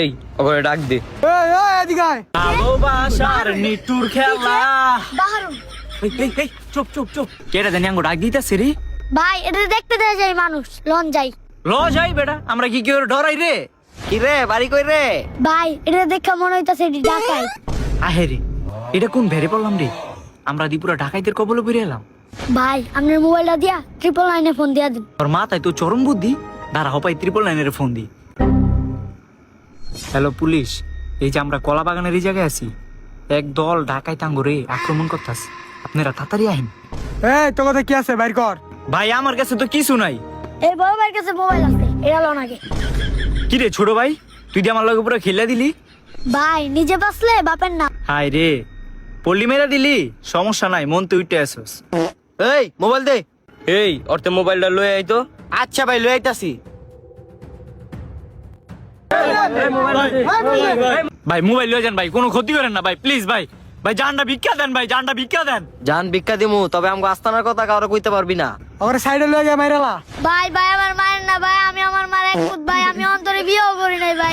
এই ওকে ডাক দে। এই এই এদিকে আয়। ভালোবাসার নিটুর খেলা। বাহারুন এই চুপ চুপ চুপ, কেডা জানি আঙ্গো ডাক দিতেছে রে। ভাই এটা দেখতে দেয় যায় মানুষ লন যাই। ল যাই বেটা, আমরা কি কেউ ডরাই রে? কি রে বাড়ি কই রে? ভাই এটা দেখে মনে হইতাছে এটি ডাকাই। আহে রে, এটা কোন ভেরে পড়লাম রে? আমরা দিপুরা ডাকাইতের কবলে পড়ে এলাম। ভাই আপনার মোবাইলটা দিয়া 999 ফোন দিয়া দিন। তোর মাথায় তো চরম বুদ্ধি। দাঁড়া হপাই 999 ফোন দি। হ্যালো পুলিশ, এই যে আমরা কলা বাগানের এই জায়গায় আছি, এক দল ডাকাই টাঙ্গরে আক্রমণ করতেছে, আপনারা তাড়াতাড়ি আইন। এই তোর কথা কি আছে বাইর কর। ভাই আমার কাছে তো কিছু নাই। এই বড় ভাইয়ের কাছে মোবাইল আছে, এটা লন আগে। কি রে ছোট ভাই, তুই দিয়ে আমার লগে পুরো খেলে দিলি। ভাই নিজে বাঁচলে বাপের না। হাই রে, পল্লি মেরা দিলি, সমস্যা নাই, মন তুই উঠে আসস। এই মোবাইল দে। এই অর্থে মোবাইলটা লয়ে আই তো। আচ্ছা ভাই লই আইতাছি। ভাই মোবাইল লয়ে যান ভাই, কোনো ক্ষতি করেন না ভাই, প্লিজ ভাই। ভাই জানটা ভিক্ষা দেন ভাই, জানটা ভিক্ষা দেন। জান ভিক্ষা দিমু, তবে আমগো আস্তানার কথা কাউরে কইতে পারবি না। ওরে সাইডে লয়ে যা মাইরালা। ভাই ভাই আমার মায়ের না ভাই, আমি আমার মার এক পুত ভাই, আমি অন্তরে বিয়েও করি নাই ভাই।